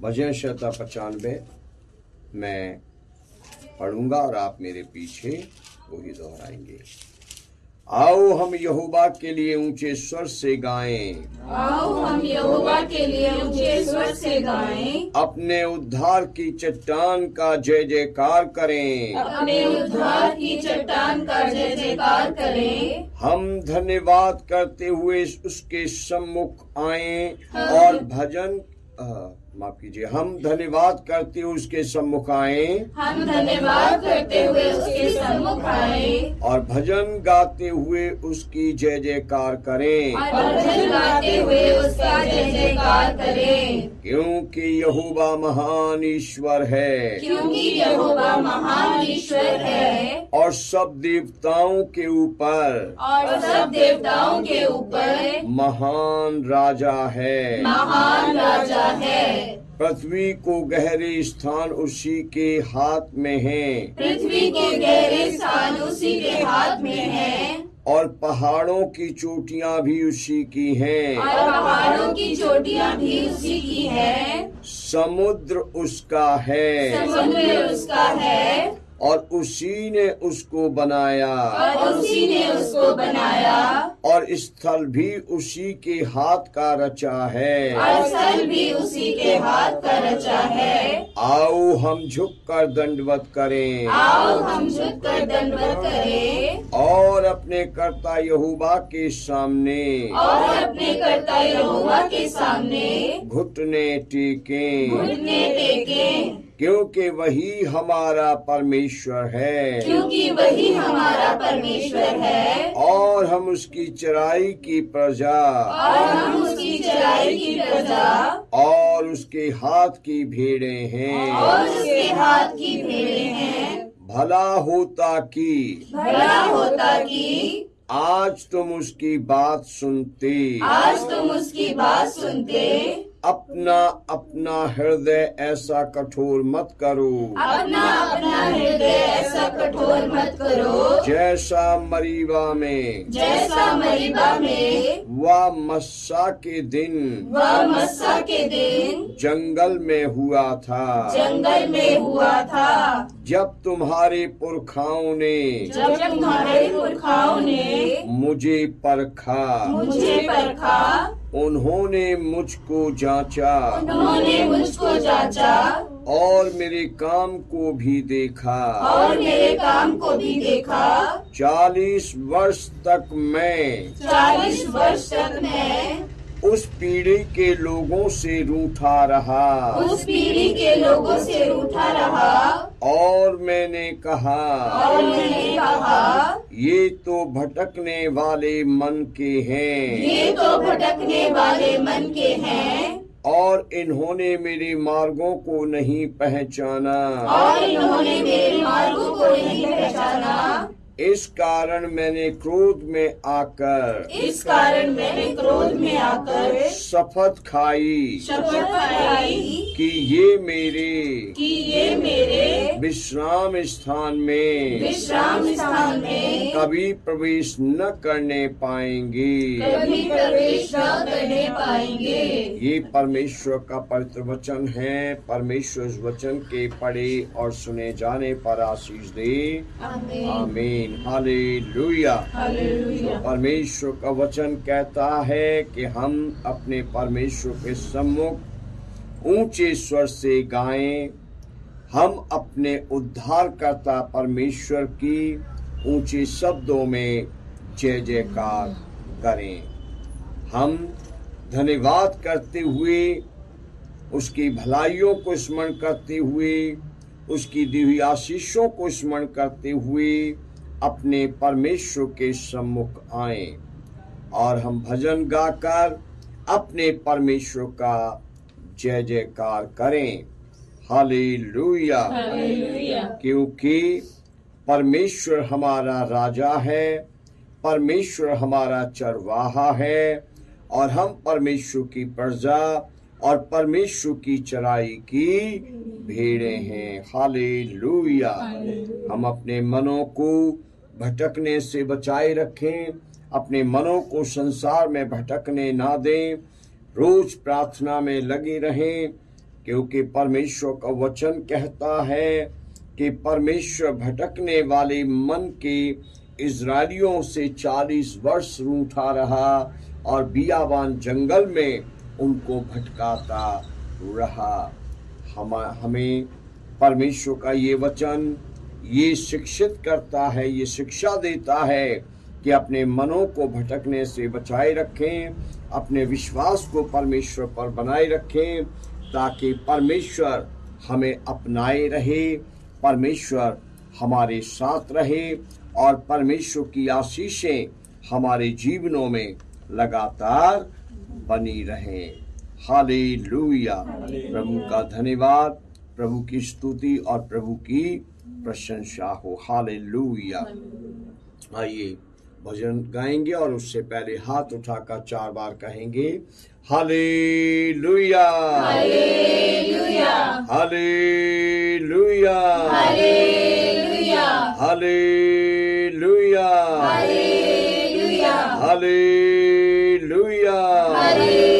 भजन शता 95 मैं पढ़ूंगा और आप मेरे पीछे वही दोहराएंगे। आओ हम यहोवा के लिए ऊंचे स्वर से गाएं, आओ हम यहोवा के लिए ऊंचे स्वर से गाएं, अपने उद्धार की चट्टान का जय जयकार करें, अपने उद्धार की चट्टान का जय जयकार करें। हम धन्यवाद करते हुए उसके सम्मुख आएं और भजन माफ कीजिए, हम धन्यवाद करते हुए उसके सम्मुख आए, हम धन्यवाद करते हुए उसके सम्मुख आए और भजन गाते हुए उसकी जय जयकार करें, और भजन गाते हुए उसका जय जयकार करें। क्योंकि यहोवा महान ईश्वर है, क्योंकि यहोवा महान ईश्वर है और सब देवताओं के ऊपर और सब देवताओं के ऊपर महान राजा है। महान राजा है। पृथ्वी को गहरे स्थान उसी के हाथ में है, पृथ्वी के गहरे स्थान उसी के हाथ में है और पहाड़ों की चोटियां भी उसी की हैं, और पहाड़ों की चोटियां भी उसी की है। समुद्र उसका है समुद्र उसका है और उसी ने उसको बनाया, और उसी ने उसको बनाया, और स्थल भी उसी के हाथ का रचा है। और स्थल भी उसी के हाथ का रचा है। आओ हम झुककर दंडवत करें, आओ हम झुककर दंडवत करें और अपने कर्ता यहोवा के सामने और अपने कर्ता यहोवा के सामने घुटने टेकें, घुटने टेकें, क्योंकि वही हमारा परमेश्वर है, क्योंकि वही हमारा परमेश्वर है, और हम उसकी चराई की प्रजा और हम उसकी चराई की प्रजा और उसके हाथ की भेड़ें हैं। और उसके हाथ की भेड़ें हैं। भला होता कि भला होता कि आज तुम उसकी बात सुनते, आज तुम उसकी बात सुनते, अपना अपना हृदय ऐसा कठोर मत करो, अपना अपना हृदय ऐसा कठोर मत करो, जैसा मरीबा में जैसा मरीबा में व मस्सा के दिन व मस्सा के दिन जंगल में हुआ था, जंगल में हुआ था, जब तुम्हारे पुरखाओं ने जब तुम्हारे पुरखाओं ने मुझे परखा, मुझे परखा, उन्होंने मुझको जांचा, उन्होंने मुझको जांचा, और मेरे काम को भी देखा। और मेरे काम को भी देखा। 40 वर्ष तक मैं 40 वर्ष तक मैं उस पीढ़ी के लोगों से रूठा रहा, उस पीढ़ी के लोगों से रूठा रहा, और मैंने कहा, और मैंने कहा, ये तो भटकने वाले मन के हैं, ये तो भटकने वाले मन के हैं, और इन्होंने मेरे मार्गों को नहीं पहचाना, और इन्होंने मेरे मार्गों को नहीं पहचाना। इस कारण मैंने क्रोध में आकर इस कारण मैंने क्रोध में आकर शपथ खाई शपथ खाई कि ये मेरे विश्राम स्थान में कभी प्रवेश न करने पाएंगे, कभी प्रवेश न करने पाएंगे। ये परमेश्वर का पवित्र वचन है। परमेश्वर इस वचन के पढ़े और सुने जाने पर आशीष दे। आमीन। हालेलुया। हालेलुया। परमेश्वर का वचन कहता है कि हम अपने परमेश्वर के सम्मुख ऊंचे स्वर से गाएं, हम अपने उद्धारकर्ता परमेश्वर की ऊंचे शब्दों में जय जयकार करें। हम धन्यवाद करते हुए, उसकी भलाइयों को स्मरण करते हुए, उसकी दी हुई आशीषों को स्मरण करते हुए अपने परमेश्वर के सम्मुख आएं और हम भजन गाकर अपने परमेश्वर का जय जयकार करें। हालेलुया। हालेलुया। क्योंकि परमेश्वर हमारा राजा है, परमेश्वर हमारा चरवाहा है, और हम परमेश्वर की प्रजा और परमेश्वर की चराई की भेड़ें हैं। हालेलुया। हम अपने मनों को भटकने से बचाए रखें, अपने मनों को संसार में भटकने ना दें, रोज प्रार्थना में लगे रहें, क्योंकि परमेश्वर का वचन कहता है कि परमेश्वर भटकने वाले मन के इजरायलियों से 40 वर्ष रूठा रहा और बियाबान जंगल में उनको भटकाता रहा। हमें परमेश्वर का ये वचन ये शिक्षित करता है, ये शिक्षा देता है कि अपने मनों को भटकने से बचाए रखें, अपने विश्वास को परमेश्वर पर बनाए रखें, ताकि परमेश्वर हमें अपनाए रहे, परमेश्वर हमारे साथ रहे और परमेश्वर की आशीषें हमारे जीवनों में लगातार बनी रहें। हालेलुया। प्रभु का धन्यवाद, प्रभु की स्तुति और प्रभु की प्रशंसा हो। हालेलुया। आइए भजन गाएंगे और उससे पहले हाथ उठाकर 4 बार कहेंगे hallelujah, hallelujah, hallelujah, hallelujah, hallelujah, hallelujah, hallelujah, hallelujah.